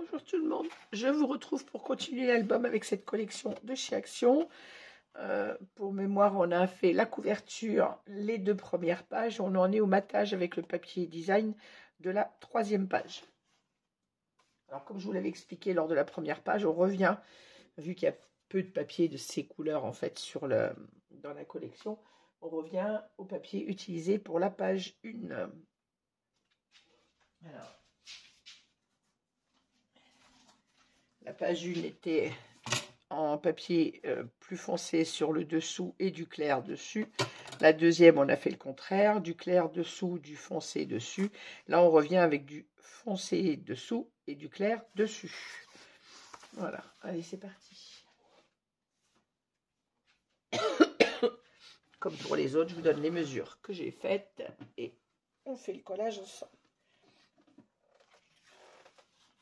Bonjour tout le monde, je vous retrouve pour continuer l'album avec cette collection de chez Action. Pour mémoire, on a fait la couverture, les 2 premières pages, on en est au matage avec le papier design de la 3e page. Alors comme je vous l'avais expliqué lors de la première page, on revient, vu qu'il y a peu de papier de ces couleurs en fait dans la collection, on revient au papier utilisé pour la page 1. Alors, la page 1 était en papier plus foncé sur le dessous et du clair dessus. La deuxième, on a fait le contraire, du clair dessous, du foncé dessus. Là, on revient avec du foncé dessous et du clair dessus. Voilà, allez, c'est parti. Comme pour les autres, je vous donne les mesures que j'ai faites et on fait le collage ensemble.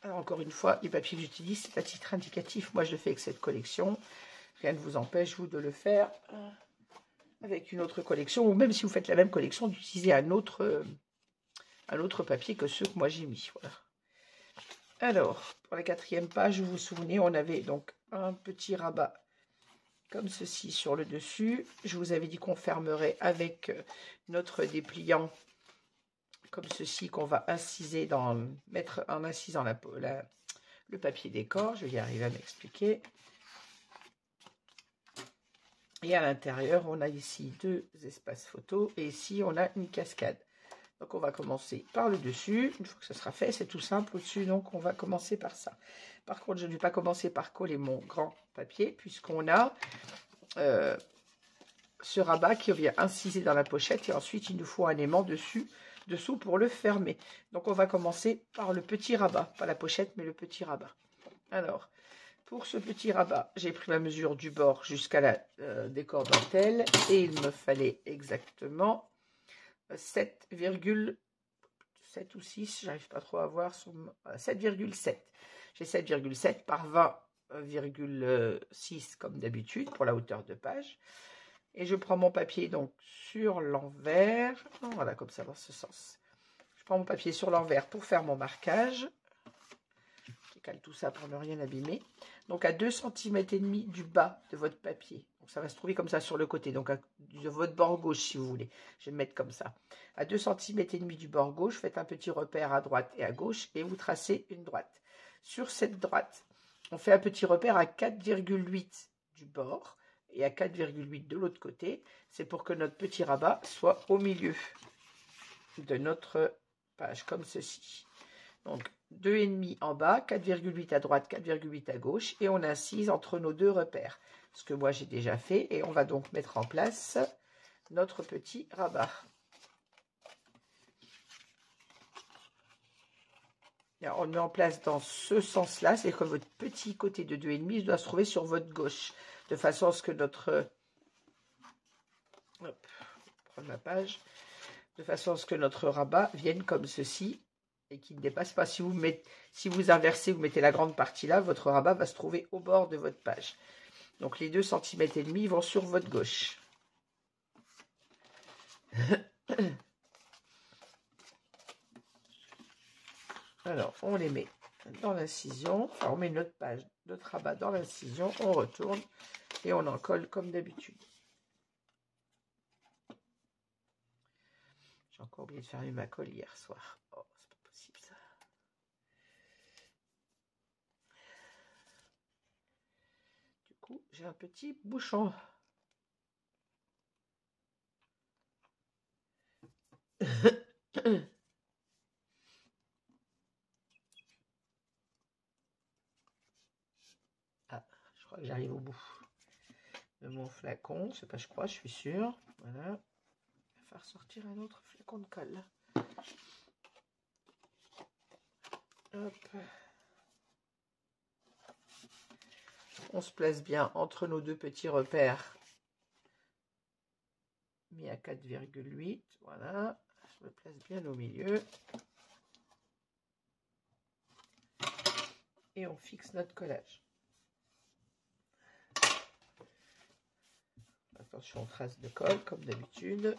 Alors, encore une fois, les papiers que j'utilise, c'est à titre indicatif. Moi, je le fais avec cette collection. Rien ne vous empêche, vous, de le faire avec une autre collection. Ou même si vous faites la même collection, d'utiliser un autre papier que ceux que moi j'ai mis. Voilà. Alors, pour la 4e page, vous vous souvenez, on avait donc un petit rabat comme ceci sur le dessus. Je vous avais dit qu'on fermerait avec notre dépliant comme ceci, qu'on va inciser mettre en incisant le papier décor. Je vais y arriver à m'expliquer. Et à l'intérieur, on a ici 2 espaces photos et ici, on a une cascade. Donc, on va commencer par le dessus. Une fois que ce sera fait, c'est tout simple au-dessus. Donc, on va commencer par ça. Par contre, je ne vais pas commencer par coller mon grand papier puisqu'on a ce rabat qui vient inciser dans la pochette et ensuite, il nous faut un aimant dessous pour le fermer. Donc, on va commencer par le petit rabat. Pas la pochette, mais le petit rabat. Alors, pour ce petit rabat, j'ai pris la mesure du bord jusqu'à la décor dentelle et il me fallait exactement 7,7 ou 6, j'arrive pas trop à voir, 7,7. J'ai 7,7 par 20,6 comme d'habitude pour la hauteur de page. Et je prends mon papier donc sur l'envers, voilà comme ça dans ce sens. Je prends mon papier sur l'envers pour faire mon marquage. Je cale tout ça pour ne rien abîmer. Donc à 2,5 cm du bas de votre papier. Donc ça va se trouver comme ça sur le côté, donc de votre bord gauche si vous voulez. Je vais me mettre comme ça. À 2,5 cm du bord gauche, faites un petit repère à droite et à gauche et vous tracez une droite. Sur cette droite, on fait un petit repère à 4,8 du bord et à 4,8 de l'autre côté. C'est pour que notre petit rabat soit au milieu de notre page, comme ceci. Donc 2,5 en bas, 4,8 à droite, 4,8 à gauche, et on incise entre nos 2 repères. Ce que moi j'ai déjà fait, et on va donc mettre en place notre petit rabat. Alors, on le met en place dans ce sens-là, c'est que votre petit côté de 2,5 doit se trouver sur votre gauche, de façon à ce que notre... Hop, prendre ma page. De façon à ce que notre rabat vienne comme ceci, et qui ne dépasse pas. Si vous inversez, vous mettez la grande partie là, votre rabat va se trouver au bord de votre page. Donc les 2,5 cm vont sur votre gauche. Alors, on les met dans l'incision. Enfin, on met notre page, notre rabat dans l'incision, on retourne et on en colle comme d'habitude. J'ai encore oublié de fermer ma colle hier soir. Oh, c'est pas possible ça. Du coup, j'ai un petit bouchon. Ah, je crois que j'arrive au bout de mon flacon. C'est pas, je crois, je suis sûre. Voilà. Il va falloir sortir un autre flacon de colle. Hop. On se place bien entre nos 2 petits repères mis à 4,8. Voilà. Je me place bien au milieu. Et on fixe notre collage. Attention, trace de colle, comme d'habitude.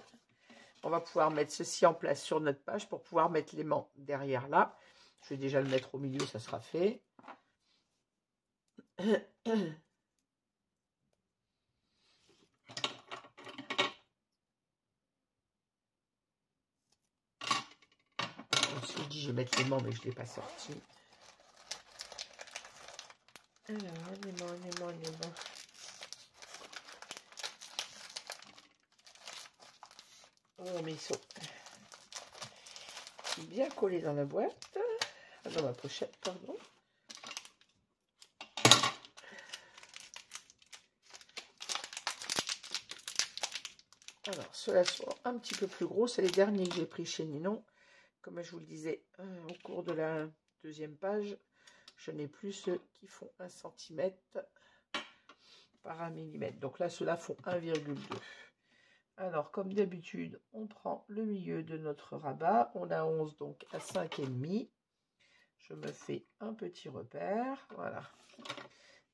On va pouvoir mettre ceci en place sur notre page pour pouvoir mettre l'aimant derrière là. Je vais déjà le mettre au milieu, ça sera fait. Ensuite, je vais mettre l'aimant, mais je ne l'ai pas sorti. Alors, un aimant. Oh, mais ils sont bien collés dans la boîte. Dans ma pochette, pardon. Alors, ceux-là sont un petit peu plus gros. C'est les derniers que j'ai pris chez Ninon. Comme je vous le disais au cours de la deuxième page, je n'ai plus ceux qui font 1 cm par 1 mm. Donc là, ceux-là font 1,2. Alors, comme d'habitude, on prend le milieu de notre rabat. On a 11, donc à 5,5. Je me fais un petit repère. Voilà.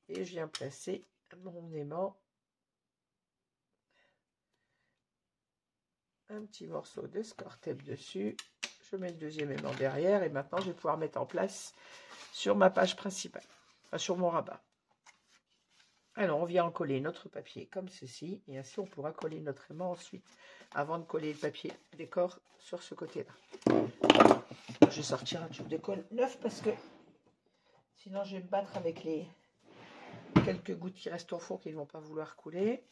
Et je viens placer mon aimant. Un petit morceau de score tape dessus. Je mets le deuxième aimant derrière. Et maintenant, je vais pouvoir mettre en place sur ma page principale. Enfin, sur mon rabat. Alors, on vient en coller notre papier comme ceci. Et ainsi, on pourra coller notre aimant ensuite. Avant de coller le papier décor sur ce côté-là. Je vais sortir un tube de colle neuf parce que sinon, je vais me battre avec les quelques gouttes qui restent au fond qui ne vont pas vouloir couler.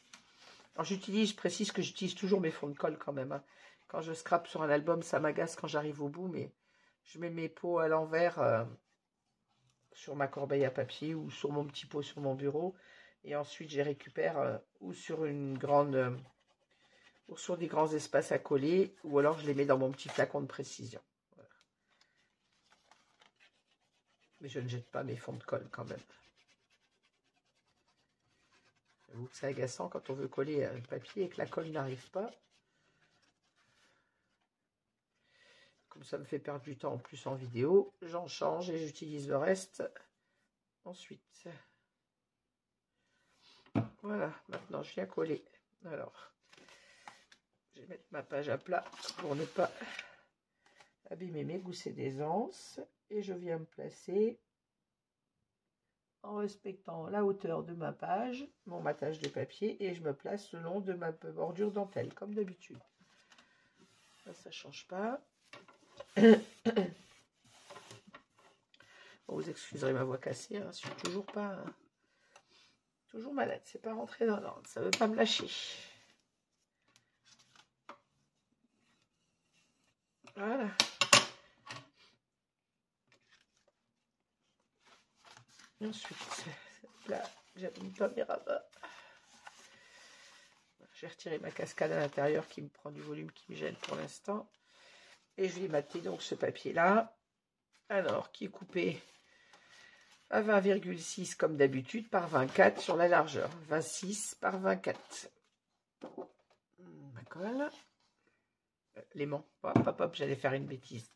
Alors je précise que j'utilise toujours mes fonds de colle quand même. Hein. Quand je scrape sur un album, ça m'agace quand j'arrive au bout, mais je mets mes pots à l'envers sur ma corbeille à papier ou sur mon petit pot sur mon bureau. Et ensuite, je les récupère ou sur une grande... ou sur des grands espaces à coller, ou alors je les mets dans mon petit flacon de précision. Voilà. Mais je ne jette pas mes fonds de colle quand même. J'avoue que c'est agaçant quand on veut coller un papier et que la colle n'arrive pas. Comme ça me fait perdre du temps en plus en vidéo, j'en change et j'utilise le reste ensuite. Voilà, maintenant je viens coller. Alors, je vais mettre ma page à plat pour ne pas abîmer mes goussets d'aisance. Et je viens me placer en respectant la hauteur de ma page, mon matage de papier, et je me place le long de ma bordure dentelle, comme d'habitude. Ça ne change pas. Bon, vous excuserez ma voix cassée, hein, je suis toujours pas... toujours malade, c'est pas rentré dans l'ordre, ça veut pas me lâcher. Voilà. Et ensuite, là, j'appuie pas mes rabats. J'ai retiré ma cascade à l'intérieur qui me prend du volume, qui me gêne pour l'instant. Et je vais mater donc ce papier-là. Alors, qui est coupé à 20,6 comme d'habitude par 24 sur la largeur. 26 par 24. Ma colle. L'aimant. Hop, hop, hop, j'allais faire une bêtise.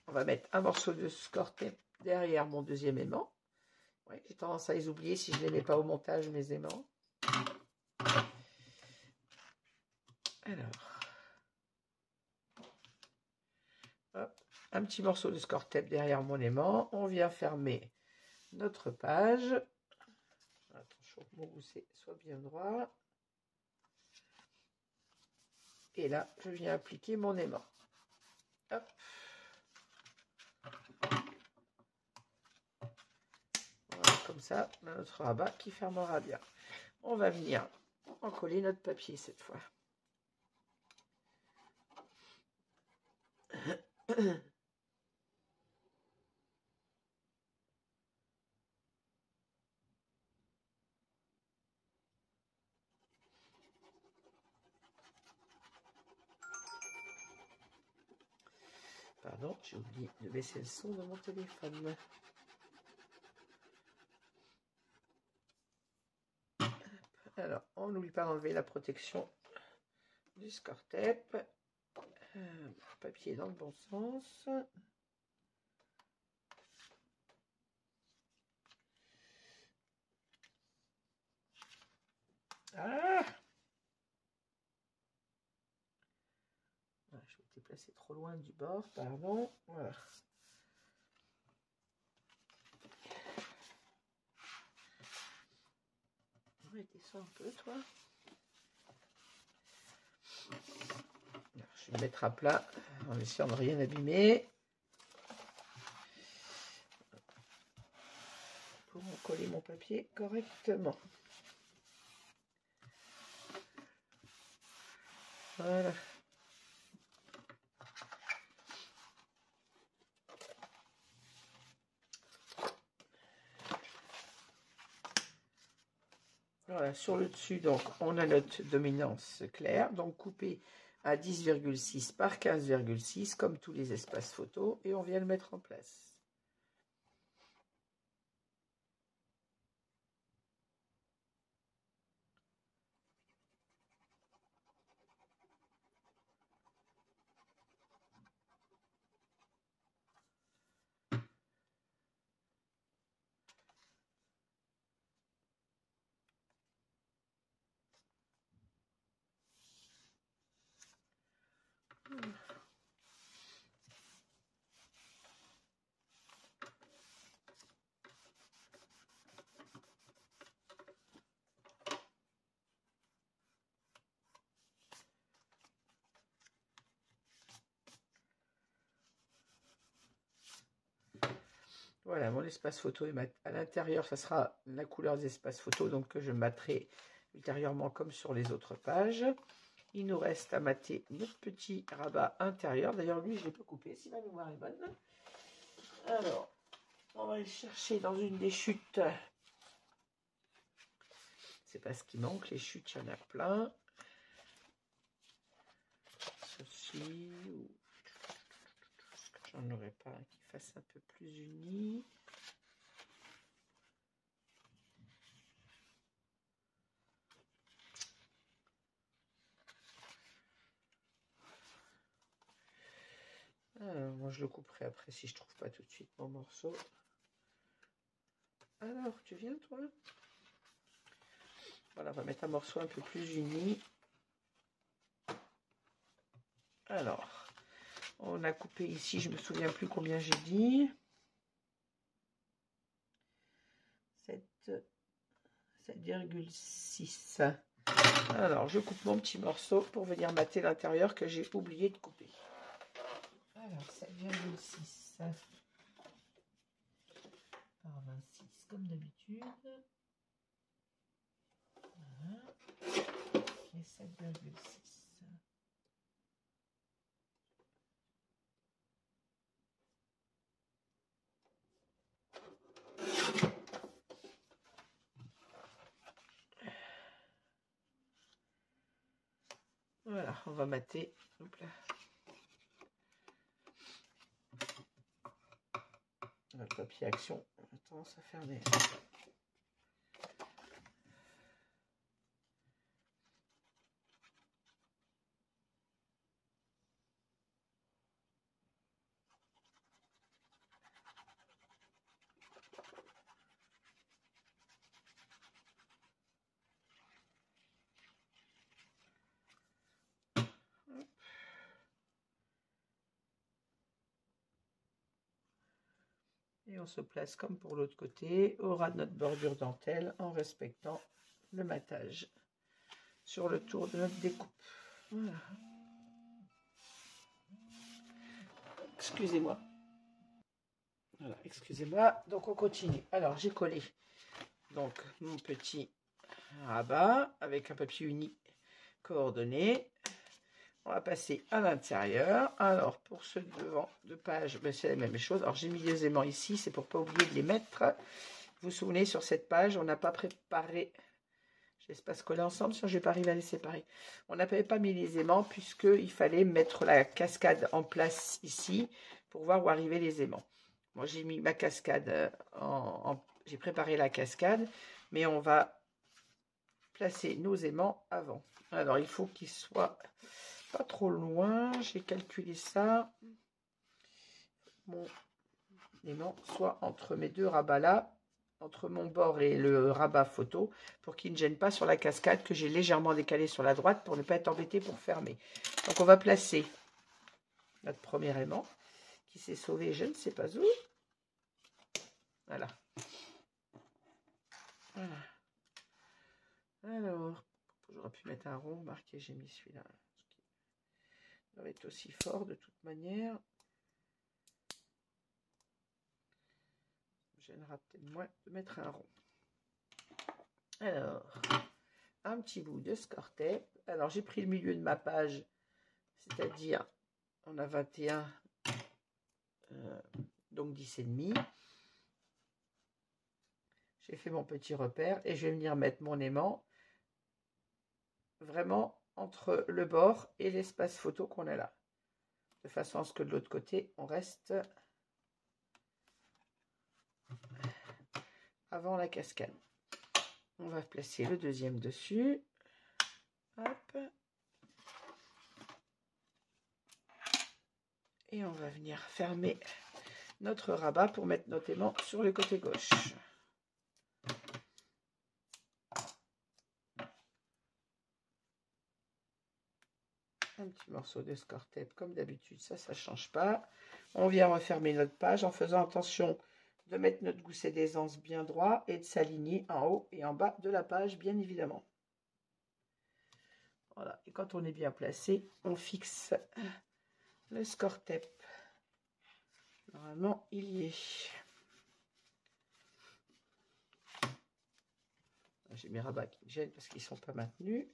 On va mettre un morceau de score tape derrière mon deuxième aimant. Ouais, j'ai tendance à les oublier si je ne les mets pas au montage, mes aimants. Alors, hop, un petit morceau de score tape derrière mon aimant. On vient fermer notre page. Attention que mon gousset soit bien droit. Et là, je viens appliquer mon aimant. Hop. Voilà, comme ça, on a notre rabat qui fermera bien. On va venir en coller notre papier cette fois. Pardon, j'ai oublié de baisser le son de mon téléphone. Alors, on n'oublie pas d'enlever la protection du score tape. Papier dans le bon sens. Ah! Je m'étais placé trop loin du bord, pardon. Voilà. Ouais, descends un peu, toi. Alors, je vais me mettre à plat en essayant de rien abîmer. Pour coller mon papier correctement. Voilà. Voilà, sur le dessus, donc, on a notre dominance claire, donc coupé à 10,6 par 15,6, comme tous les espaces photos, et on vient le mettre en place. Voilà, mon espace photo est à l'intérieur, ça sera la couleur des espaces photos, donc que je matterai ultérieurement comme sur les autres pages. Il nous reste à mater notre petit rabat intérieur. D'ailleurs, lui, je ne l'ai pas coupé, si ma mémoire est bonne. Alors, on va aller chercher dans une des chutes. C'est pas ce qui manque, les chutes, il y en a plein. Ceci, j'en aurais pas un qui fasse un peu plus uni. Alors, moi, je le couperai après si je trouve pas tout de suite mon morceau. Alors, tu viens, toi? Voilà, on va mettre un morceau un peu plus uni. Alors, on a coupé ici, je me souviens plus combien j'ai dit. 7,6. Alors, je coupe mon petit morceau pour venir mater l'intérieur que j'ai oublié de couper. Alors, 7,6 par 26, comme d'habitude. Voilà. Et 7,6. Voilà, on va mater. Hop là. Le papier action a tendance à faire des... Et on se place comme pour l'autre côté, au ras de notre bordure dentelle, en respectant le matage sur le tour de notre découpe. Voilà. Excusez-moi. Voilà, excusez-moi. Donc on continue. Alors j'ai collé donc mon petit rabat avec un papier uni coordonné. On va passer à l'intérieur. Alors, pour ceux devant de page, ben, c'est la même chose. Alors, j'ai mis les aimants ici, c'est pour ne pas oublier de les mettre. Vous vous souvenez, sur cette page, on n'a pas préparé... Je laisse pas se coller ensemble, sinon je ne vais pas arriver à les séparer. On n'avait pas mis les aimants, puisqu'il fallait mettre la cascade en place ici, pour voir où arrivaient les aimants. Moi, j'ai mis ma cascade j'ai préparé la cascade, mais on va placer nos aimants avant. Alors, il faut qu'ils soient... pas trop loin, j'ai calculé ça. Mon aimant soit entre mes deux rabats là, entre mon bord et le rabat photo, pour qu'il ne gêne pas sur la cascade que j'ai légèrement décalé sur la droite pour ne pas être embêté pour fermer. Donc on va placer notre premier aimant qui s'est sauvé je ne sais pas où. Voilà. Voilà. Alors, j'aurais pu mettre un rond, remarquez, j'ai mis celui-là. Ça va être aussi fort de toute manière. Ça me gênera peut-être moins de mettre un rond. Alors, un petit bout de score tape. Alors, j'ai pris le milieu de ma page, c'est-à-dire, on a 21, donc 10,5. J'ai fait mon petit repère et je vais venir mettre mon aimant vraiment entre le bord et l'espace photo qu'on a là. De façon à ce que de l'autre côté, on reste avant la cascade. On va placer le deuxième dessus. Hop. Et on va venir fermer notre rabat pour mettre notre aimant sur le côté gauche. Un petit morceau de score tape comme d'habitude, ça ne change pas. On vient refermer notre page en faisant attention de mettre notre gousset d'aisance bien droit et de s'aligner en haut et en bas de la page, bien évidemment. Voilà, et quand on est bien placé, on fixe le score tape. Normalement, il y est. J'ai mes rabats qui me gênent parce qu'ils ne sont pas maintenus.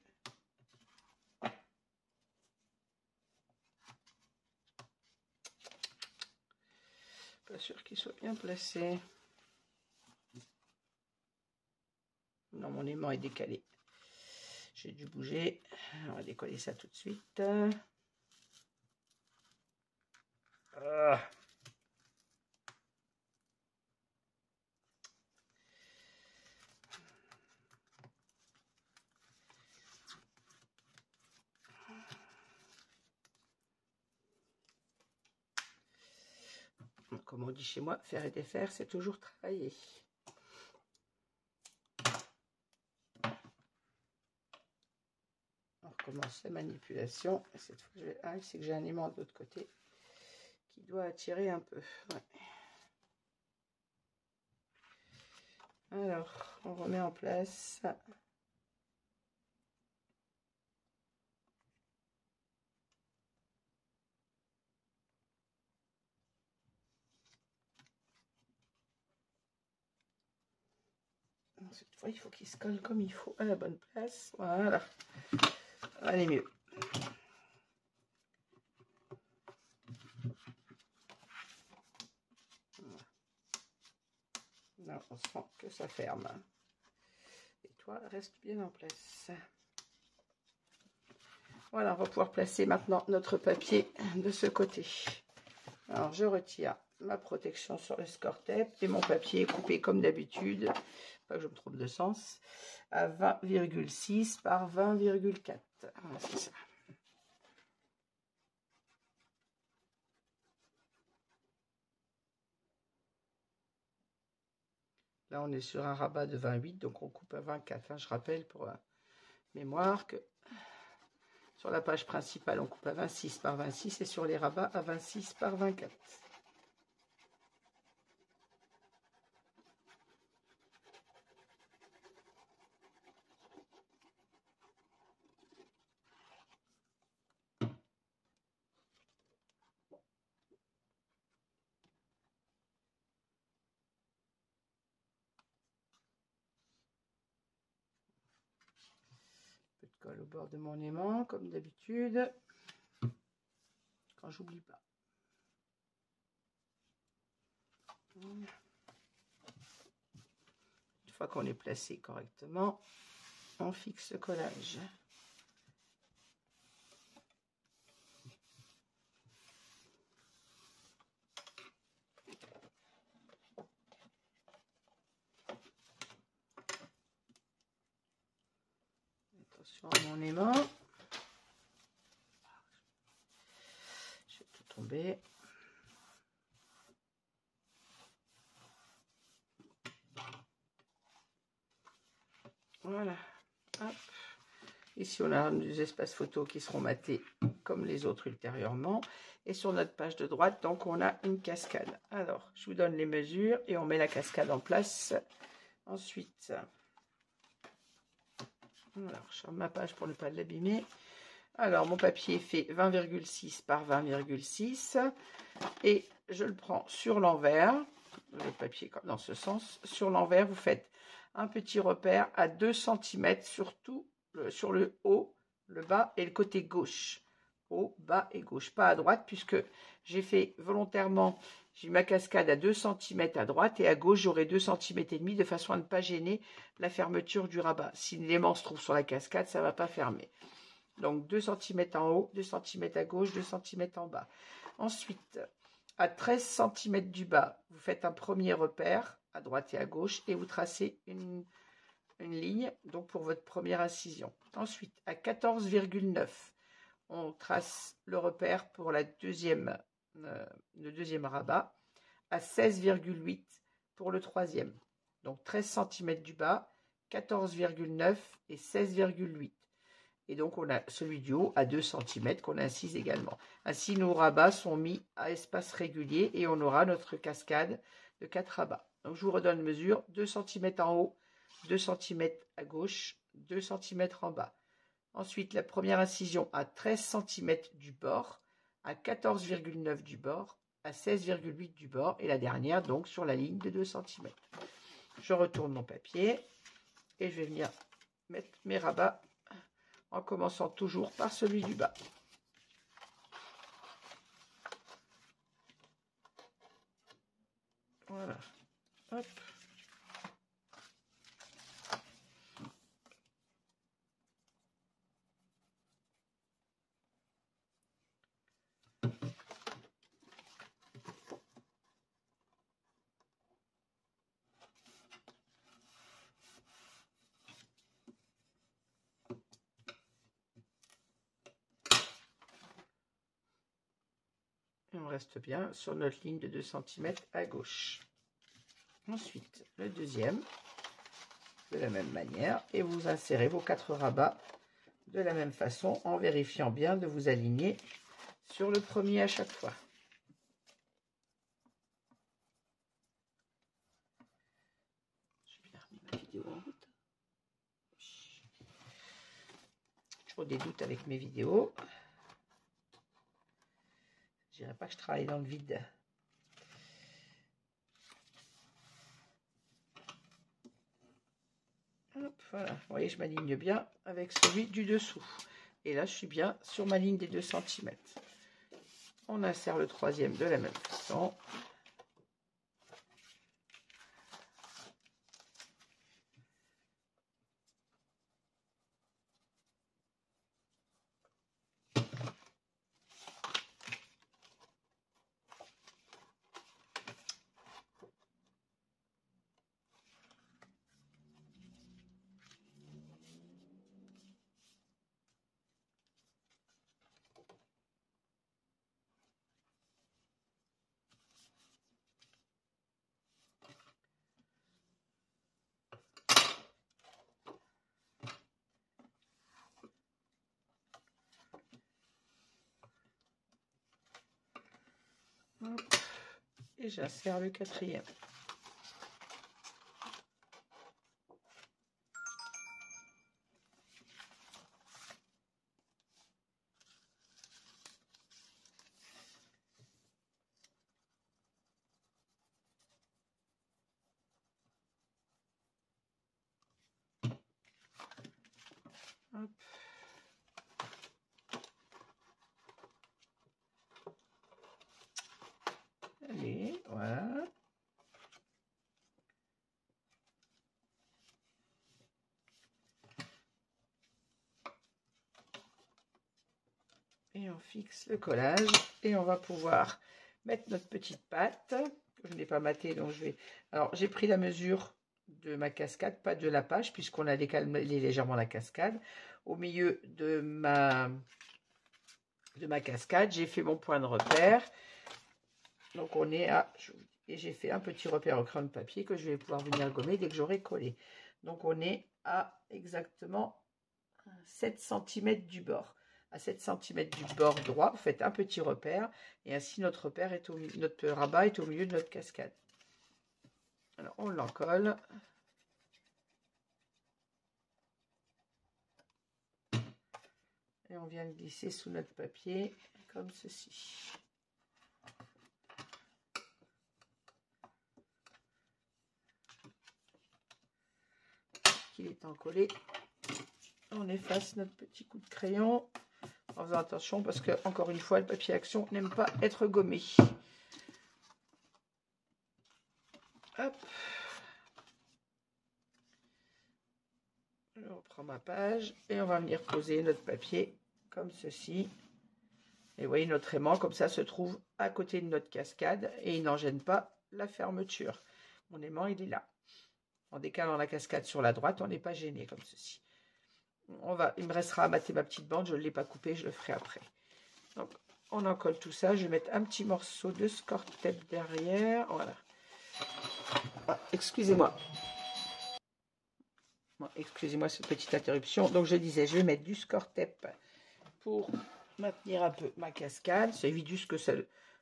Pas sûr qu'ils soient bien placés. Non, mon aimant est décalé. J'ai dû bouger. On va décoller ça tout de suite. Ah. Comme on dit chez moi, faire et défaire, c'est toujours travailler. On recommence la manipulation. Cette fois, c'est que j'ai un aimant de l'autre côté qui doit attirer un peu. Ouais. Alors, on remet en place. Cette fois, il faut qu'il se colle comme il faut à la bonne place. Voilà. Allez, mieux. Là, on sent que ça ferme. Et toi, reste bien en place. Voilà, on va pouvoir placer maintenant notre papier de ce côté. Alors, je retire ma protection sur le score tape et mon papier est coupé comme d'habitude, pas que je me trompe de sens, à 20,6 par 20,4. Voilà, c'est ça. Là, on est sur un rabat de 28, donc on coupe à 24. Hein. Je rappelle pour mémoire que sur la page principale, on coupe à 26 par 26 et sur les rabats à 26 par 24. Un peu de colle au bord de mon aimant, comme d'habitude, quand j'oublie pas. Une fois qu'on est placé correctement, on fixe le collage. Attention à mon aimant. Je vais tout tomber. Voilà. Hop. Ici, on a des espaces photos qui seront matés comme les autres ultérieurement. Et sur notre page de droite, donc, on a une cascade. Alors, je vous donne les mesures et on met la cascade en place. Ensuite, Alors, je ferme ma page pour ne pas l'abîmer. Alors, mon papier fait 20,6 par 20,6 et je le prends sur l'envers. Le papier dans ce sens. Sur l'envers, vous faites un petit repère à 2 cm sur le haut, le bas et le côté gauche. Haut, bas et gauche. Pas à droite puisque j'ai fait volontairement, j'ai ma cascade à 2 cm à droite et à gauche, j'aurai 2 cm et demi de façon à ne pas gêner la fermeture du rabat. Si l'élément se trouve sur la cascade, ça ne va pas fermer. Donc 2 cm en haut, 2 cm à gauche, 2 cm en bas. Ensuite, à 13 cm du bas, vous faites un premier repère à droite et à gauche et vous tracez une ligne donc pour votre première incision. Ensuite, à 14,9, on trace le repère pour le deuxième rabat. À 16,8 pour le troisième. Donc 13 cm du bas, 14,9 et 16,8. Et donc, on a celui du haut à 2 cm qu'on incise également. Ainsi, nos rabats sont mis à espace régulier et on aura notre cascade de 4 rabats. Donc, je vous redonne mesure. 2 cm en haut, 2 cm à gauche, 2 cm en bas. Ensuite, la première incision à 13 cm du bord, à 14,9 du bord, à 16,8 du bord. Et la dernière, donc, sur la ligne de 2 cm. Je retourne mon papier et je vais venir mettre mes rabats en commençant toujours par celui du bas. Voilà. Hop. Et on reste bien sur notre ligne de 2 cm à gauche. Ensuite, le deuxième, de la même manière, et vous insérez vos 4 rabats de la même façon en vérifiant bien de vous aligner sur le premier à chaque fois. J'ai bien remis ma vidéo en route. Toujours des doutes avec mes vidéos. Je dirais pas que je travaille dans le vide. Hop, voilà, vous voyez, je m'aligne bien avec celui du dessous. Et là, je suis bien sur ma ligne des 2 cm. On insère le troisième de la même façon. Hop. Et j'insère le quatrième. Hop. Allez, voilà. Et on fixe le collage et on va pouvoir mettre notre petite pâte que je n'ai pas maté, donc je vais. Alors j'ai pris la mesure de ma cascade, pas de la page, puisqu'on a décalé légèrement la cascade. Au milieu de ma cascade, j'ai fait mon point de repère. Donc on est à, et j'ai fait un petit repère au crayon de papier que je vais pouvoir venir gommer dès que j'aurai collé. Donc on est à exactement 7 cm du bord. À 7 cm du bord droit, vous faites un petit repère et ainsi notre repère est notre rabat est au milieu de notre cascade. Alors on l'encolle. Et on vient le glisser sous notre papier, comme ceci. Qu'il est encollé. On efface notre petit coup de crayon en faisant attention parce que, encore une fois, le papier action n'aime pas être gommé. Hop. Je reprends ma page et on va venir poser notre papier comme ceci. Et vous voyez, notre aimant, comme ça, se trouve à côté de notre cascade et il n'en gêne pas la fermeture. Mon aimant, il est là. En décalant la cascade sur la droite, on n'est pas gêné comme ceci. Il me restera à mater ma petite bande, je ne l'ai pas coupée, je le ferai après. Donc, on encolle tout ça. Je vais mettre un petit morceau de score tape derrière. Voilà. Ah, excusez-moi. Bon, excusez-moi cette petite interruption. Donc, je disais, je vais mettre du score tape pour maintenir un peu ma cascade. Ça évite juste que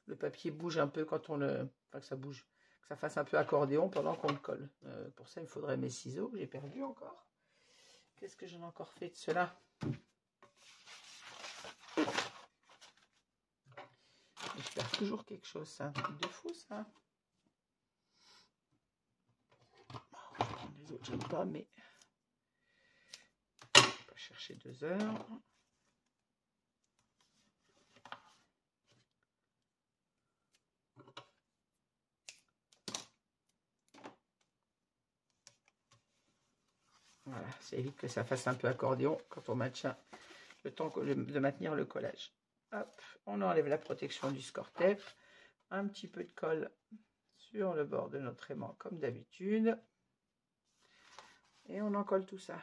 le papier bouge un peu quand on le... Enfin, que ça bouge. Que ça fasse un peu accordéon pendant qu'on le colle. Pour ça, il me faudrait mes ciseaux. J'ai perdu encore. Qu'est-ce que j'en ai encore fait de cela? Je perds toujours quelque chose. C'est un truc de fou, ça. Les autres, j'aime pas, mais... On va chercher 2 heures. Voilà, ça évite que ça fasse un peu accordéon quand on maintient le temps de maintenir le collage. Hop, on enlève la protection du score tape. Un petit peu de colle sur le bord de notre aimant comme d'habitude. Et on en colle tout ça.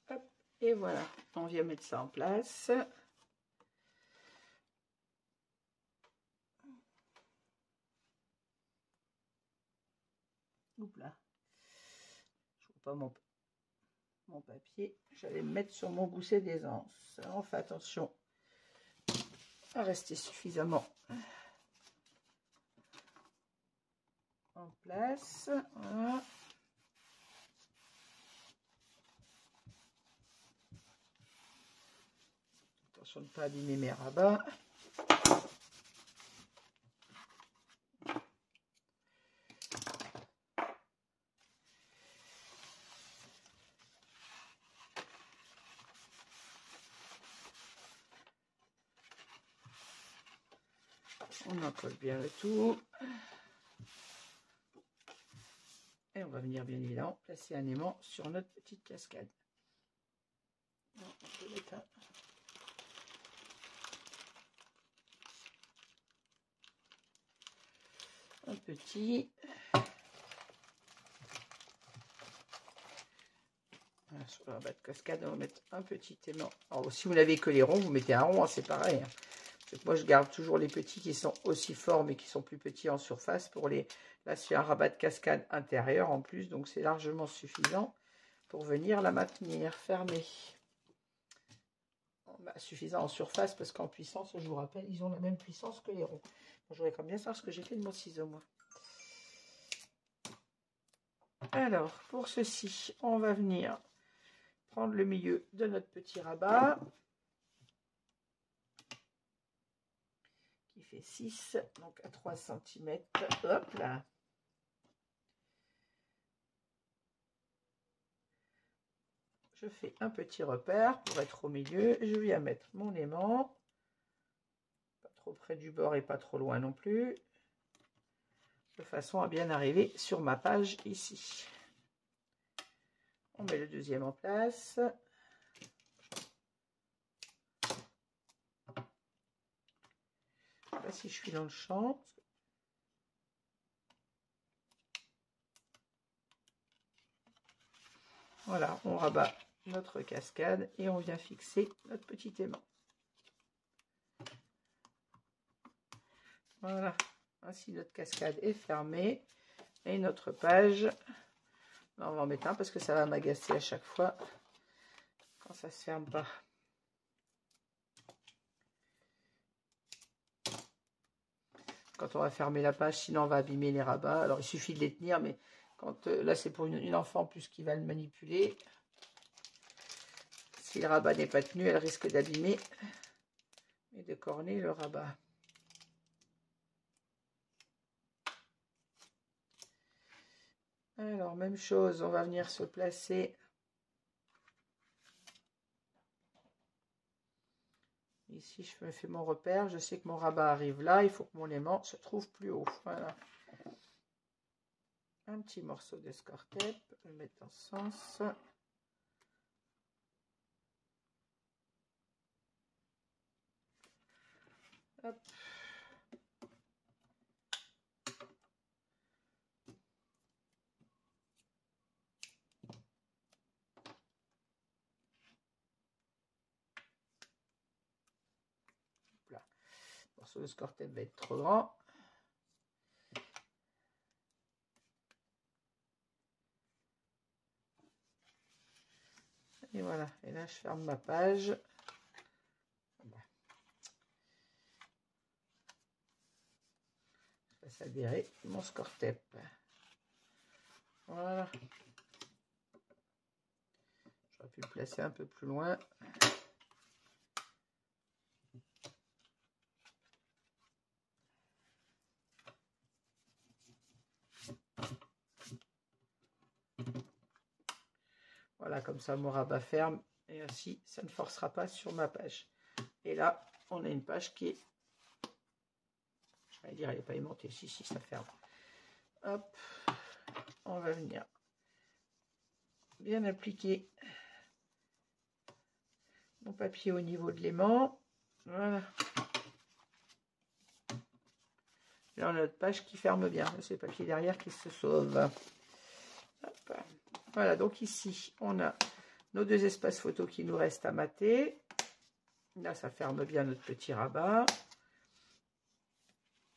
Hop, et voilà, on vient mettre ça en place. Oups là, je vois pas mon papier. J'allais me mettre sur mon gousset d'aisance. On fait attention à rester suffisamment en place. Voilà. Attention de ne pas abîmer mes rabats. On en colle bien le tout. Et on va venir bien évidemment placer un aimant sur notre petite cascade. On peut mettre un petit. Voilà, sur la bas de cascade, on va mettre un petit aimant. Alors, si vous n'avez que les ronds, vous mettez un rond, hein, c'est pareil. Hein. Moi, je garde toujours les petits qui sont aussi forts, mais qui sont plus petits en surface. Pour les... Là, c'est un rabat de cascade intérieur en plus, donc c'est largement suffisant pour venir la maintenir fermée. Bah, suffisant en surface, parce qu'en puissance, je vous rappelle, ils ont la même puissance que les ronds. Bon, je voudrais quand même bien savoir ce que j'ai fait de mon ciseau, moi. Alors, pour ceci, on va venir prendre le milieu de notre petit rabat. Qui fait 6, donc à 3 cm. Hop là. je fais un petit repère pour être au milieu. Je viens mettre mon aimant. Pas trop près du bord et pas trop loin non plus. De façon à bien arriver sur ma page ici. On met le deuxième en place. Là, si je suis dans le champ. Voilà, on rabat notre cascade et on vient fixer notre petit aimant. Voilà, ainsi notre cascade est fermée et notre page. Là, on va en mettre un parce que ça va m'agacer à chaque fois quand ça se ferme pas. Quand on va fermer la page, sinon on va abîmer les rabats. Alors il suffit de les tenir, mais quand là c'est pour une enfant plus qui va le manipuler. Si le rabat n'est pas tenu, elle risque d'abîmer et de corner le rabat. Alors même chose, on va venir se placer ici. Je me fais mon repère, je sais que mon rabat arrive là, il faut que mon aimant se trouve plus haut. Voilà. Un petit morceau de score tape, je vais le mettre dans ce sens. Hop. Là. Le morceau de score tape va être trop grand. Et voilà, et là je ferme ma page. Je laisse adhérer mon score tape. Voilà. J'aurais pu le placer un peu plus loin. Voilà, comme ça mon rabat ferme et ainsi ça ne forcera pas sur ma page. Et là, on a une page qui est, je vais dire, elle n'est pas aimantée. Si, ça ferme. Hop, on va venir bien appliquer mon papier au niveau de l'aimant. Voilà. Là, on a notre page qui ferme bien. C'est le papier derrière qui se sauve. Hop. Voilà, donc ici, on a nos deux espaces photos qui nous restent à mater. Là, ça ferme bien notre petit rabat.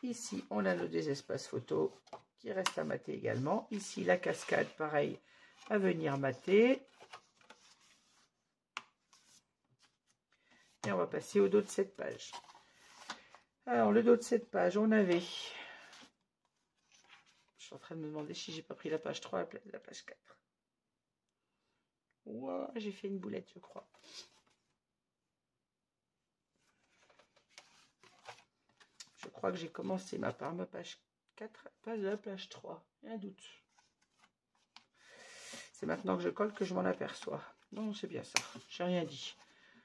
Ici, on a nos deux espaces photos qui restent à mater également. Ici, la cascade, pareil, à venir mater. Et on va passer au dos de cette page. Alors, le dos de cette page, on avait... Je suis en train de me demander si j'ai pas pris la page 3 à la place de la page 4. Ouah, j'ai fait une boulette, je crois. Je crois que j'ai commencé par ma page 4, pas de la page 3. Il y a un doute. C'est maintenant que je colle que je m'en aperçois. Non, c'est bien ça. J'ai rien dit.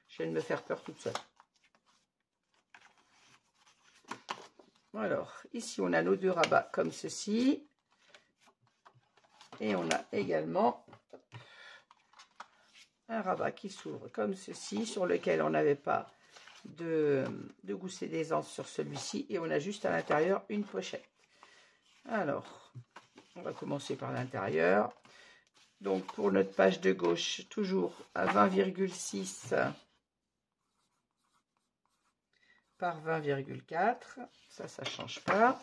Je viens de me faire peur toute seule. Alors, ici, on a nos deux rabats comme ceci. Et on a également un rabat qui s'ouvre comme ceci, sur lequel on n'avait pas de gousset d'aisance sur celui-ci. Et on a juste à l'intérieur une pochette. Alors, on va commencer par l'intérieur. Donc, pour notre page de gauche, toujours à 20,6 par 20,4. Ça ne change pas.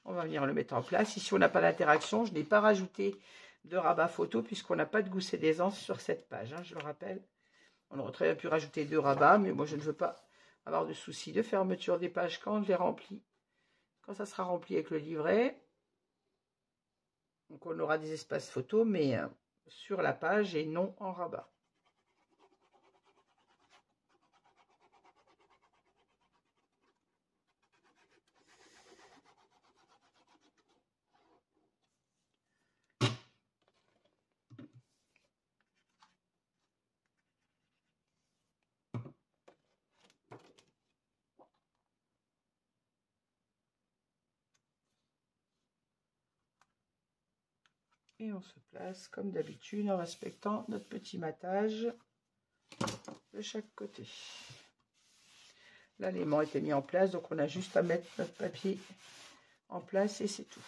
On va venir le mettre en place. Ici, on n'a pas d'interaction. Je n'ai pas rajouté de rabat photo puisqu'on n'a pas de gousset d'aisance sur cette page. Hein, je le rappelle. On aurait très bien pu rajouter 2 rabats, mais moi, je ne veux pas avoir de soucis de fermeture des pages quand je les remplis. Quand ça sera rempli avec le livret. Donc, on aura des espaces photos, mais sur la page et non en rabat. Et on se place comme d'habitude en respectant notre petit matage de chaque côté. Là, l'aimant était mis en place, donc on a juste à mettre notre papier en place et c'est tout.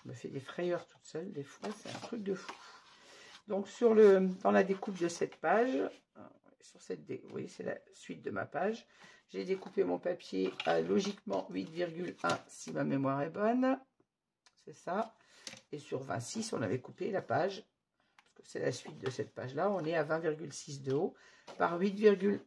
Je me fais des frayeurs toute seule, des fois, c'est un truc de fou. Donc, dans la découpe de cette page, oui, c'est la suite de ma page, j'ai découpé mon papier à logiquement 8,1 si ma mémoire est bonne. C'est ça. Et sur 26, on avait coupé la page, parce que c'est la suite de cette page-là. On est à 20,6 de haut par 8,1.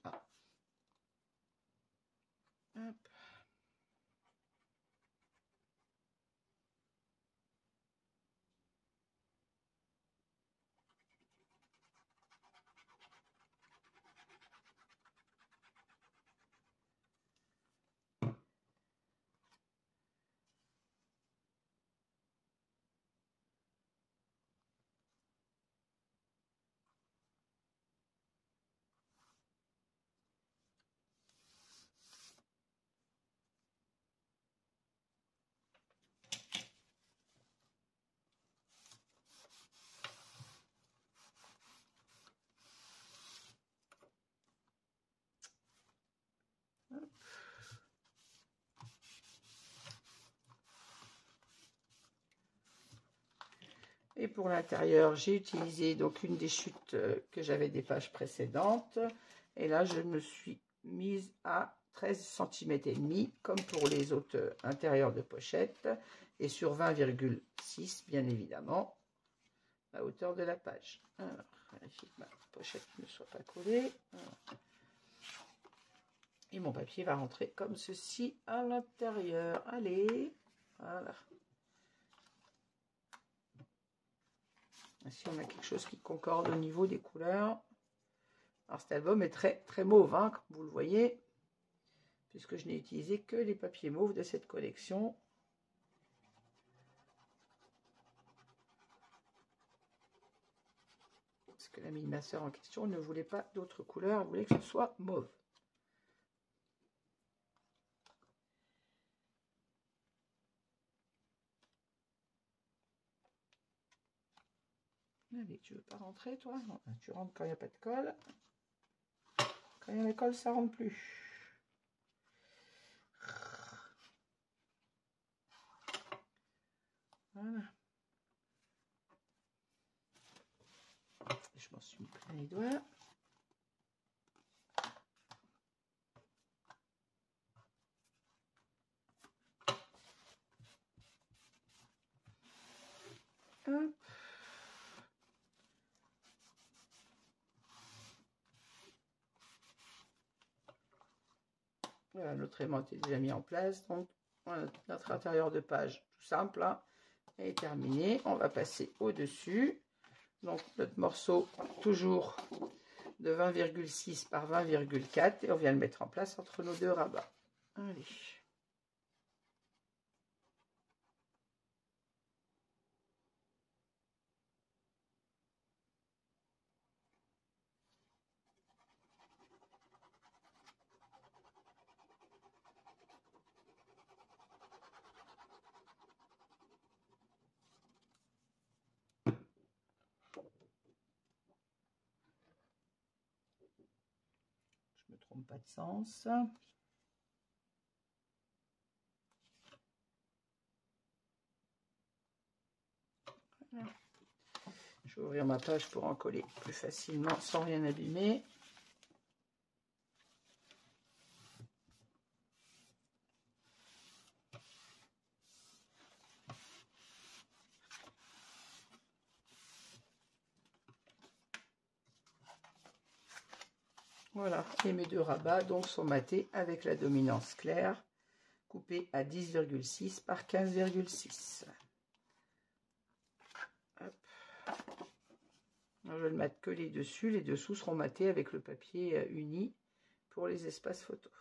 Et pour l'intérieur, j'ai utilisé donc une des chutes que j'avais des pages précédentes. Et là, je me suis mise à 13 cm et demi, comme pour les autres intérieurs de pochette. Et sur 20,6, bien évidemment, la hauteur de la page. Alors, vérifier que ma pochette ne soit pas collée. Et mon papier va rentrer comme ceci à l'intérieur. Allez, voilà. Ici, on a quelque chose qui concorde au niveau des couleurs. Alors, cet album est très, très mauve, hein, comme vous le voyez, puisque je n'ai utilisé que les papiers mauves de cette collection. Parce que l'amie de ma soeur en question ne voulait pas d'autres couleurs, elle voulait que ce soit mauve. Allez, tu veux pas rentrer, toi? Non, tu rentres quand il n'y a pas de colle. Quand il y a la colle, ça rentre plus. Voilà. Je m'en suis mis plein les doigts. Hop. Voilà, notre aimant est déjà mis en place. Donc, voilà, notre intérieur de page, tout simple, hein, est terminé. On va passer au-dessus. Donc, notre morceau, toujours de 20,6 par 20,4. Et on vient le mettre en place entre nos deux rabats. Allez. Je me trompe pas de sens. Voilà. Je vais ouvrir ma page pour en coller plus facilement sans rien abîmer. Voilà, et mes deux rabats donc sont matés avec la dominance claire, coupée à 10,6 par 15,6. Je ne mate que les dessus, les dessous seront matés avec le papier uni pour les espaces photos.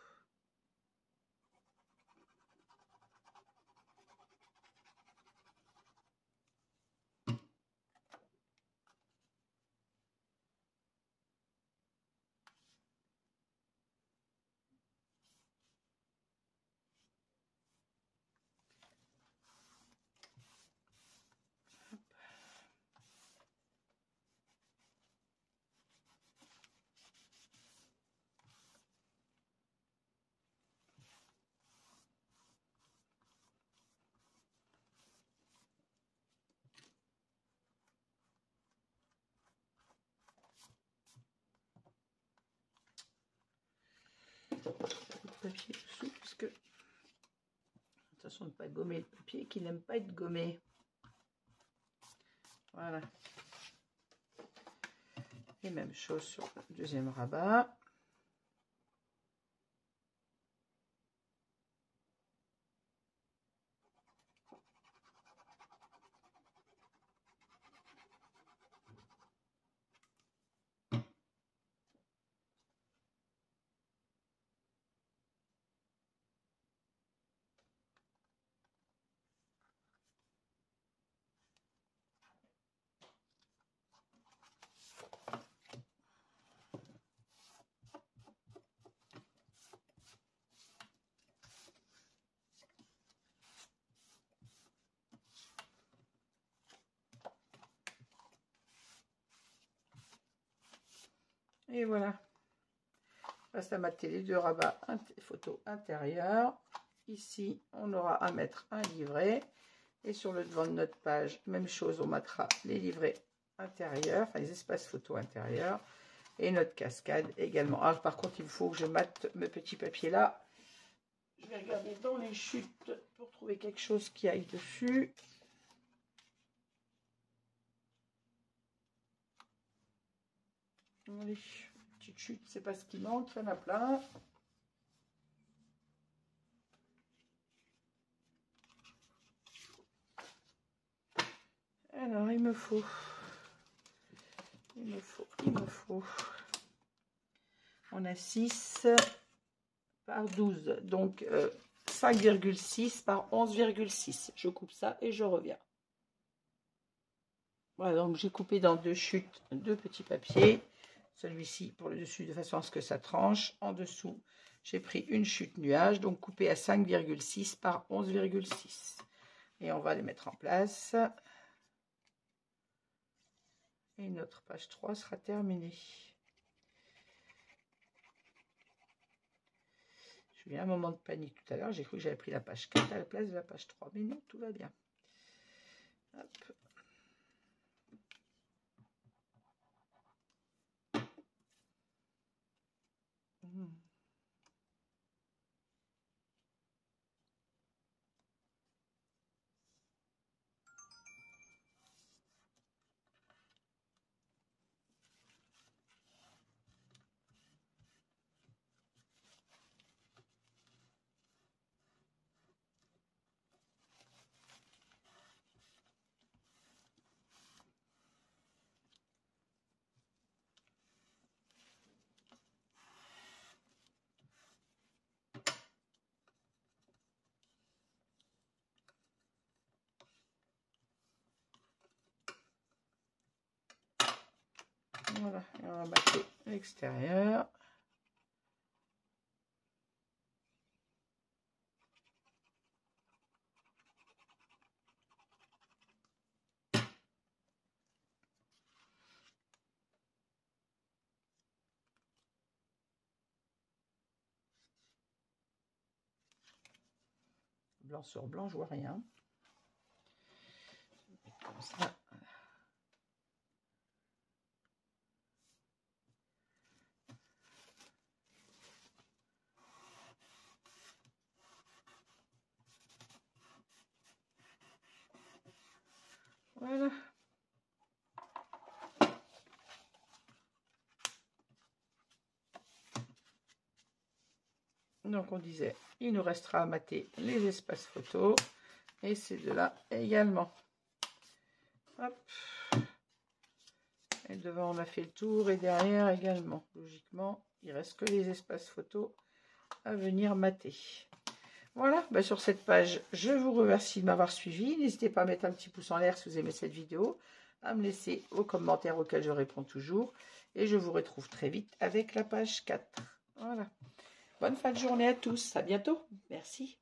papier dessous, puisque attention de ne pas gommer le papier qui n'aime pas être gommé. Voilà. Et même chose sur le deuxième rabat. Et voilà. Reste à mater les deux rabats photo intérieure. Ici, on aura à mettre un livret. Et sur le devant de notre page, même chose, on mettra les livrets intérieurs, enfin les espaces photo intérieurs. Et notre cascade également. Alors par contre, il faut que je mate mes petits papiers là. Je vais regarder dans les chutes pour trouver quelque chose qui aille dessus. Allez, petite chute, c'est pas ce qui manque, il y en a plein. Alors, il me faut. On a 6 par 12, donc 5,6 par 11,6. Je coupe ça et je reviens. Voilà, donc j'ai coupé dans deux chutes, deux petits papiers. Celui-ci pour le dessus de façon à ce que ça tranche. En dessous, j'ai pris une chute nuage, donc coupé à 5,6 par 11,6. Et on va les mettre en place. Et notre page 3 sera terminée. J'ai eu un moment de panique tout à l'heure. J'ai cru que j'avais pris la page 4 à la place de la page 3. Mais non, tout va bien. Hop. Voilà, et on va battre l'extérieur. Blanc sur blanc, je vois rien. Comme ça. Voilà. Donc on disait, il nous restera à mater les espaces photos et ces deux-là également. Hop. Et devant on a fait le tour et derrière également. Logiquement, il reste que les espaces photos à venir mater. Voilà, bah sur cette page, je vous remercie de m'avoir suivi. N'hésitez pas à mettre un petit pouce en l'air si vous aimez cette vidéo, à me laisser vos commentaires auxquels je réponds toujours. Et je vous retrouve très vite avec la page 4. Voilà. Bonne fin de journée à tous. À bientôt. Merci.